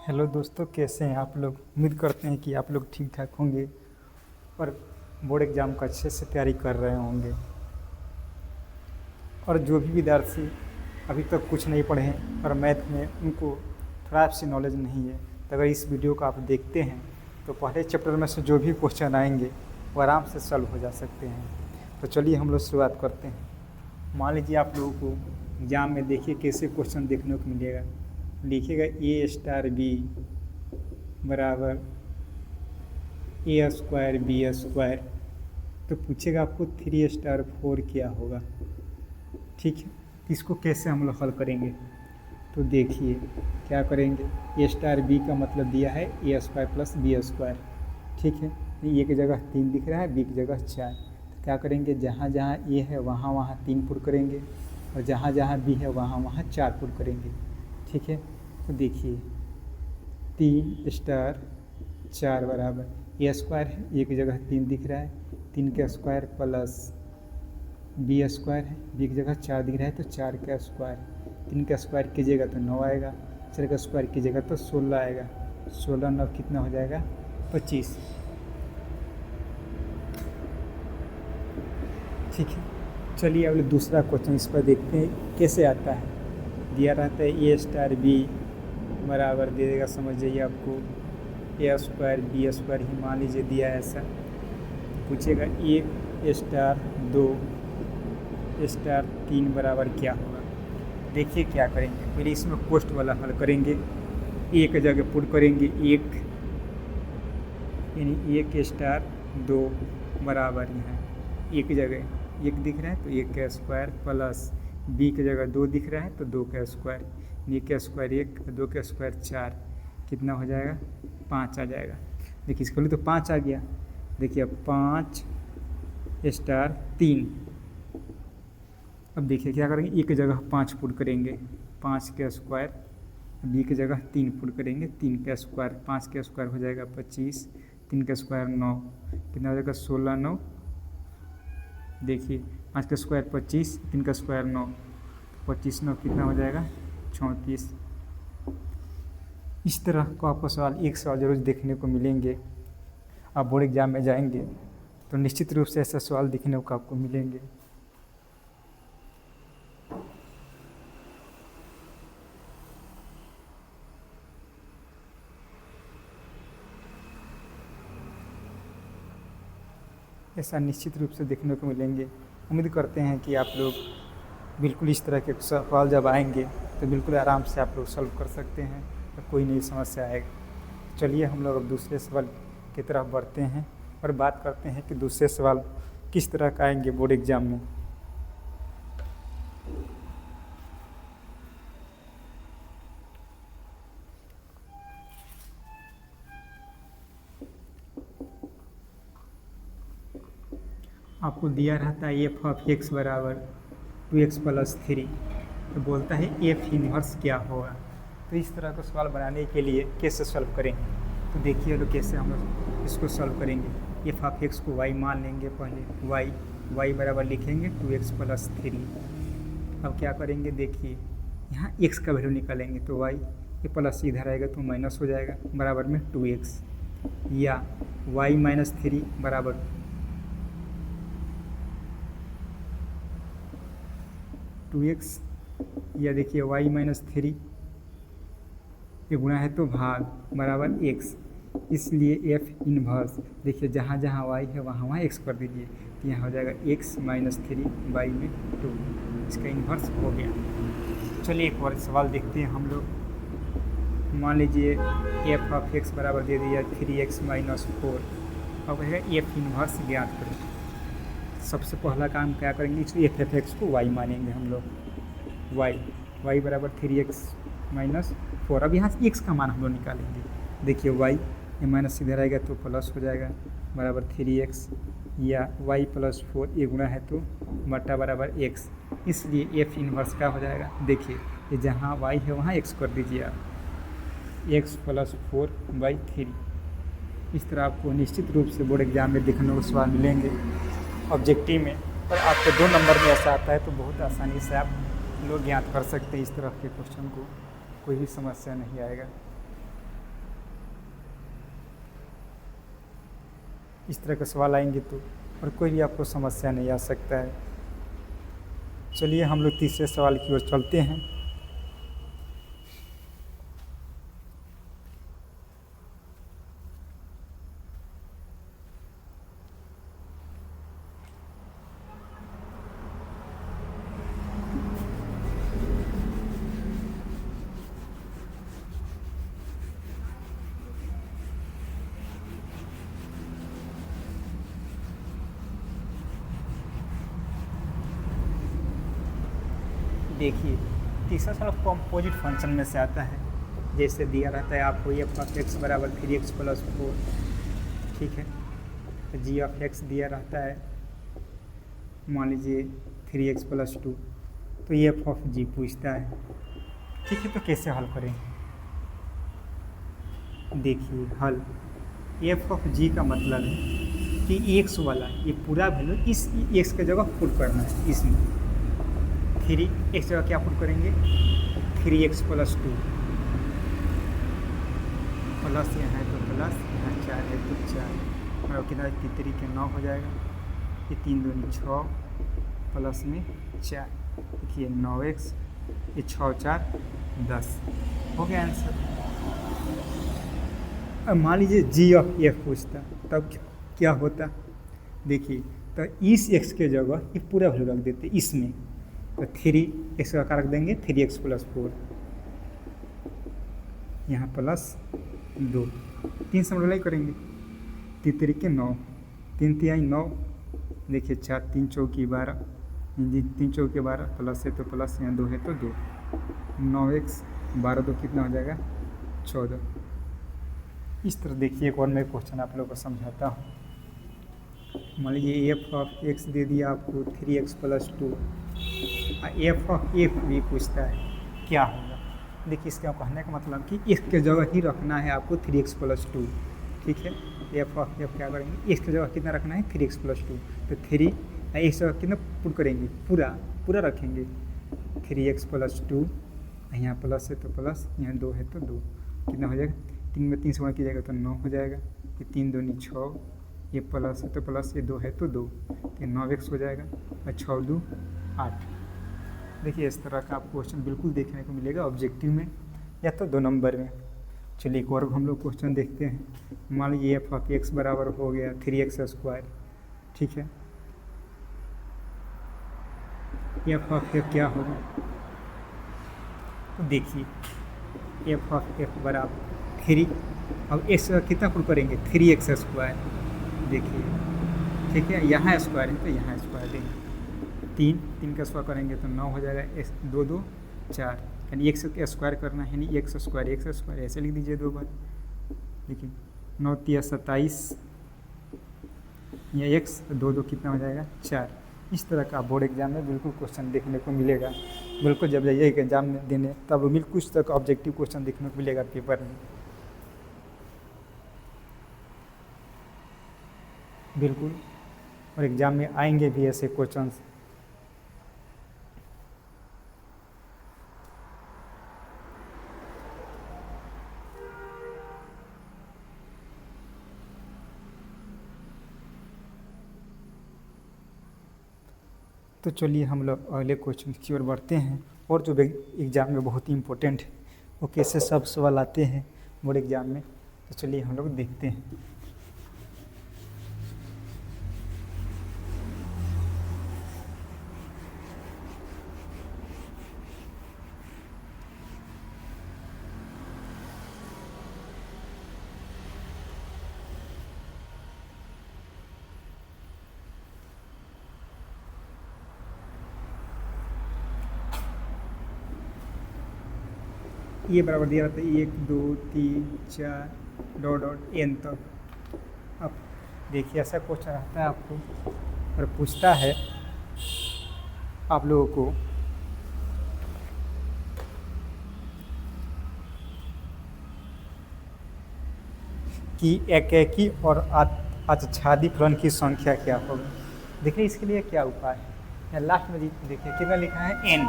Hello दोस्तों, कैसे हैं आप लोग। उम्मीद करते हैं कि आप लोग ठीक ठाक होंगे और बोर्ड एग्ज़ाम का अच्छे से तैयारी कर रहे होंगे। और जो भी विद्यार्थी अभी तक कुछ नहीं पढ़े हैं और मैथ में उनको थोड़ा सी नॉलेज नहीं है, तो अगर इस वीडियो को आप देखते हैं तो पहले चैप्टर में से जो भी क्वेश्चन आएंगे वो आराम से सॉल्व हो जा सकते हैं। तो चलिए हम लोग शुरुआत करते हैं। मान लीजिए आप लोगों को एग्ज़ाम में देखिए कैसे क्वेश्चन देखने को मिलेगा। लिखिएगा ए स्टार बी बराबर ए स्क्वायर बी स्क्वायर। तो पूछेगा आपको 3 स्टार 4 क्या होगा। ठीक है, इसको कैसे हम लोग हल करेंगे। तो देखिए क्या करेंगे। ए स्टार बी का मतलब दिया है ए स्क्वायर प्लस बी स्क्वायर। ठीक है, ए की जगह 3 दिख रहा है, बी की जगह 4। तो क्या करेंगे, जहाँ जहाँ ए है वहाँ वहाँ 3 पुट करेंगे और जहाँ जहाँ बी है वहाँ वहाँ 4 पुट करेंगे। ठीक है, तो देखिए 3 स्टार 4 बराबर ए स्क्वायर है, ए की जगह 3 दिख रहा है, 3 का स्क्वायर प्लस बी स्क्वायर है, बी की जगह 4 दिख रहा है तो 4 का स्क्वायर। 3 का स्क्वायर कीजिएगा तो 9 आएगा, 4 का स्क्वायर कीजिएगा तो 16 आएगा। 16 9 कितना हो जाएगा, 25। ठीक है, चलिए अब दूसरा क्वेश्चन इस पर देखते हैं कैसे आता है। दिया रहता है ए स्टार बी बराबर दे देगा, समझ जाइए आपको ए स्क्वायर बी स्क्वायर ही मान लीजिए दिया है ऐसा। पूछेगा 1 स्टार 2 स्टार 3 बराबर क्या होगा। देखिए क्या करेंगे, पहले इसमें पोस्ट वाला हल करेंगे। एक जगह पुट करेंगे 1, यानी 1 स्टार 2 बराबर यहाँ 1 जगह 1 दिख रहा है तो 1 का स्क्वायर प्लस बी की जगह 2 दिख रहा है तो 2 का स्क्वायर, 1 का स्क्वायर 1, 2 का स्क्वायर 4, कितना हो जाएगा 5 आ जाएगा। देखिए इसको तो 5 आ गया। देखिए अब 5 स्टार 3। अब देखिए क्या करेंगे, एक जगह 5 पुट करेंगे, 5 का स्क्वायर, बी की जगह 3 पुट करेंगे, 3 का स्क्वायर, 5 का स्क्वायर हो जाएगा 25, 3 का स्क्वायर 9, कितना हो जाएगा 16 9। देखिए 5 का स्क्वायर 25, 3 का स्क्वायर 9, 25 9 कितना हो जाएगा 34। इस तरह को आपको सवाल एक सवाल जरूर देखने को मिलेंगे। आप बोर्ड एग्जाम में जाएंगे तो निश्चित रूप से ऐसा सवाल देखने को आपको मिलेंगे। ऐसा निश्चित रूप से देखने को मिलेंगे। उम्मीद करते हैं कि आप लोग बिल्कुल इस तरह के सवाल जब आएंगे तो बिल्कुल आराम से आप लोग सॉल्व कर सकते हैं, तो कोई नई समस्या आएगी। चलिए हम लोग अब दूसरे सवाल की तरफ बढ़ते हैं और बात करते हैं कि दूसरे सवाल किस तरह का आएंगे बोर्ड एग्जाम में। आपको दिया रहता है एफ ऑफ एक्स बराबर 2x प्लस 3, तो बोलता है एफ इनवर्स क्या होगा। तो इस तरह का सवाल बनाने के लिए कैसे सॉल्व करेंगे, तो देखिए लोग कैसे हम लोग इसको सॉल्व करेंगे। एफ ऑफ एक्स को y मान लेंगे, पहले y बराबर लिखेंगे 2x प्लस 3। अब क्या करेंगे, देखिए यहाँ x का वैल्यू निकालेंगे तो y, ये प्लस इधर आएगा तो माइनस हो जाएगा, बराबर में 2x, या y माइनस 3 बराबर 2x, या देखिए y माइनस 3 ये गुणा है तो भाग बराबर x, इसलिए f इनवर्स, देखिए जहाँ जहाँ y है वहाँ वहाँ x कर दीजिए, तो यहाँ हो जाएगा x माइनस 3 y में 2, इसका इन्वर्स हो गया। चलिए एक और सवाल देखते हैं हम लोग। मान लीजिए f ऑफ x बराबर दे दिया 3x माइनस 4। अब कहेगा f इनवर्स ज्ञात करें। सबसे पहला काम क्या करेंगे, इसलिए एफ एक्स को y मानेंगे हम लोग, y बराबर 3x माइनस 4। अब यहाँ से x का मान हम लोग निकालेंगे। देखिए y ये माइनस इधर आएगा तो प्लस हो जाएगा, बराबर 3x, या y प्लस 4 ये गुणा है तो बटा बराबर x, इसलिए f इनवर्स क्या हो जाएगा। देखिए ये जहाँ y है वहाँ x कर दीजिए आप, x प्लस 4/3। इस तरह आपको निश्चित रूप से बोर्ड एग्जाम में देखने को सवाल मिलेंगे ऑब्जेक्टिव में, और आपको 2 नंबर में ऐसा आता है तो बहुत आसानी से आप लोग ज्ञात कर सकते हैं। इस तरह के क्वेश्चन को कोई भी समस्या नहीं आएगा। इस तरह के सवाल आएंगे तो और कोई भी आपको समस्या नहीं आ सकता है। चलिए हम लोग तीसरे सवाल की ओर चलते हैं। देखिए तीसरा सवाल कंपोजिट फंक्शन में से आता है। जैसे दिया रहता है आपको एफ ऑफ एक्स बराबर 3x + 4, ठीक है। तो जी ऑफ एक्स दिया रहता है, मान लीजिए 3x + 2, तो ये एफ ऑफ जी पूछता है, ठीक है। तो कैसे हल करेंगे? देखिए हल, एफ ऑफ जी का मतलब है कि एक्स वाला ये पूरा वैल्यू इस एक्स की जगह पुट करना है। इसमें 3x जगह क्या पुट करेंगे? 3x + 2 प्लस यहाँ है तो प्लस, यहाँ 4 है तो 4, और कितना 3 के 9 हो जाएगा। ये 3 दूनी 6 प्लस में 4, देखिए 9x, ये 6 4 10 हो गया आंसर। अब मान लीजिए जी ऑफ एफ पूछता, तब क्या होता? देखिए तो इस x के जगह ये पूरा वैल्यू रख देते इसमें, तो 3x का रख देंगे 3x + 4, यहाँ प्लस 2, 3 से मल्टीप्लाई करेंगे, 3 3 के 9, 3 3 9, देखिए 4 3 चौकी 12, 3 चौकी 12 प्लस है तो प्लस, यहाँ 2 है तो 2, 9x 12 2 कितना हो जाएगा? 14। इस तरह देखिए एक और मैं क्वेश्चन आप लोगों को समझाता हूँ। मान लीजिए एफ ऑफ एक्स दे दिया आपको 3x + 2, एफ ऑफ एफ भी पूछता है, क्या होगा? देखिए इसका कहने का मतलब कि एक्स के जगह ही रखना है आपको 3x + 2, ठीक है। एफ ऑफ एफ क्या करेंगे? एक्स की जगह कितना रखना है? 3x + 2, तो 3 एक्स जगह कितना पुट करेंगे? पूरा रखेंगे, 3x + 2, यहाँ प्लस है तो प्लस, यहाँ 2 है तो 2, कितना हो जाएगा? 3 में 3 से गुणा कीजिएगा तो 9 हो जाएगा। ये 3 दूनी 6, ये प्लस है तो प्लस, ये 2 है तो 2, ये 9x हो जाएगा, और 6 2 8। देखिए इस तरह का आप क्वेश्चन बिल्कुल देखने को मिलेगा ऑब्जेक्टिव में या तो 2 नंबर में। चलिए एक और हम लोग क्वेश्चन देखते हैं। मान लीजिए एफ ऑफ एक्स बराबर हो गया 3x², ठीक है। एफ ऑफ एफ क्या होगा? तो देखिए एफ ऑफ एफ बराबर 3, अब एक्स कितना पुट करेंगे? 3x², देखिए ठीक है। यहाँ स्क्वायर है तो यहाँ स्क्वायर देंगे, 3 का स्क्वायर करेंगे तो 9 हो जाएगा, 2 2 4, यानी एक्स का स्क्वायर करना है, यानी x² ऐसे लिख दीजिए 2 बार। देखिए 9 3 27, या x 2 2 कितना हो जाएगा? 4। इस तरह का बोर्ड एग्जाम में बिल्कुल क्वेश्चन देखने को मिलेगा। बिल्कुल जब जाइए एग्जाम देने तब बिल्कुल कुछ तक ऑब्जेक्टिव क्वेश्चन देखने को मिलेगा पेपर में, बिल्कुल। और एग्ज़ाम में आएंगे भी ऐसे क्वेश्चंस। तो चलिए हम लोग अगले क्वेश्चन की ओर बढ़ते हैं, और जो एग्ज़ाम में बहुत ही इम्पोर्टेंट है वो कैसे सब सवाल आते हैं बोर्ड एग्ज़ाम में, तो चलिए हम लोग देखते हैं। ये बराबर दिया रहता है 1 2 3 4 डॉट डॉट n तक। अब देखिए ऐसा क्वेश्चन रहता है आपको और पूछता है आप लोगों को कि एकेकी और आच्छादी फलन की संख्या क्या होगी। देखिए इसके लिए क्या उपाय है, लास्ट में देखिए कितना लिखा है n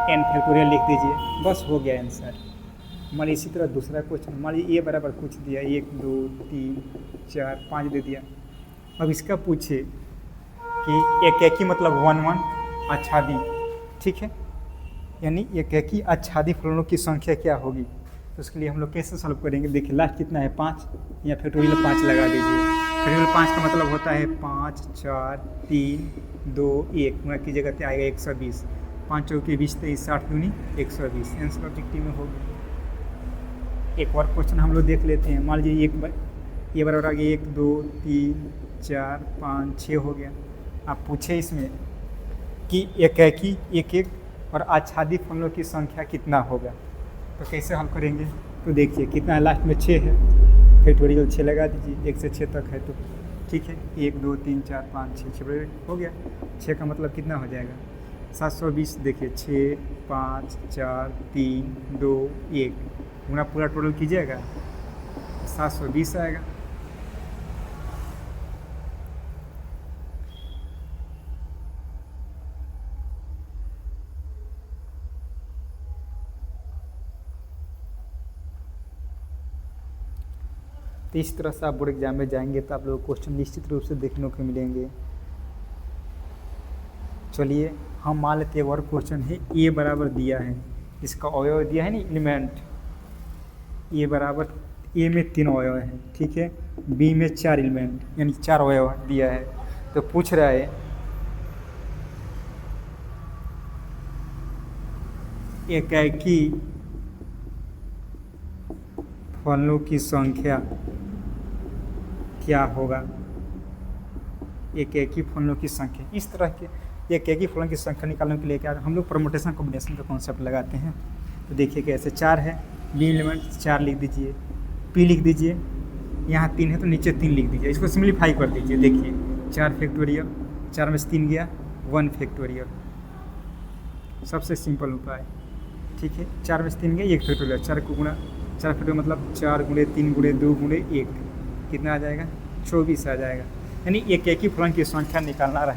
फैक्टोरियल लिख दीजिए, बस हो गया आंसर। मान लीजिए इसी तरह दूसरा क्वेश्चन, मान लीजिए ए बराबर कुछ दिया, 1 2 3 4 5 दे दिया। अब इसका पूछे कि एक मतलब 1 1 आच्छादी, ठीक है, यानी एक आच्छादी फलनों की संख्या क्या होगी। तो उसके लिए हम लोग कैसे सॉल्व करेंगे, देखिए लास्ट कितना है 5, या फैक्टोरियल 5 लगा दीजिए। फैक्टोरियल 5 का मतलब होता है 5 4 3 2 1, गुणा की जगह आएगा 120, 5 चौके 20 23 60 दूनी 120, आंसर ऑब्जेक्टिव में होगी। एक और क्वेश्चन हम लोग देख लेते हैं। मान लीजिए ये बराबर आ गया 1 2 3 4 5 6 हो गया। आप पूछे इसमें कि एक और आच्छादित फलनों की संख्या कितना होगा, तो कैसे हल करेंगे। तो देखिए कितना है, लास्ट में 6 है, फैक्टोरियल 6 लगा दीजिए, 1 से 6 तक है तो ठीक है, 1 2 3 4 5 6 हो गया। 6 का मतलब कितना हो जाएगा 720। देखिए 6 5 4 3 2 1 गुना पूरा टोटल कीजिएगा 720 आएगा। तो इस तरह से आप बोर्ड एग्जाम में जाएंगे तो आप लोग क्वेश्चन निश्चित रूप से देखने को मिलेंगे। चलिए हम मान लेते हैं और क्वेश्चन है, ए बराबर दिया है, इसका अवयव दिया है ना एलिमेंट, ए बराबर, ए में 3 अवयव हैं, ठीक है, बी में 4 एलिमेंट यानी 4 अवयव दिया है। तो पूछ रहा है एकाकी फलनों की संख्या क्या होगा। एकाकी फलनों की संख्या, इस तरह के एकाकी फलनों की संख्या निकालने के लिए क्या हम लोग परमुटेशन कॉम्बिनेशन का कॉन्सेप्ट लगाते हैं। तो देखिए कैसे 4 है, बी एलिमेंट 4 लिख दीजिए, पी लिख दीजिए, यहाँ 3 है तो नीचे 3 लिख दीजिए, इसको सिम्प्लीफाई कर दीजिए। देखिए 4 फैक्टोरियल, 4 में से 3 गया 1 फैक्टोरियल, सबसे सिंपल उपाय, ठीक है। 4 में से 3 गया 1 फैक्टोरियल, 4 को गुणा 4 फैक्टोरियल मतलब 4 गुणे 3 गुणे 2 गुणे 1, कितना आ जाएगा 24 आ जाएगा। यानी एक ही फलन की संख्या निकालना रहे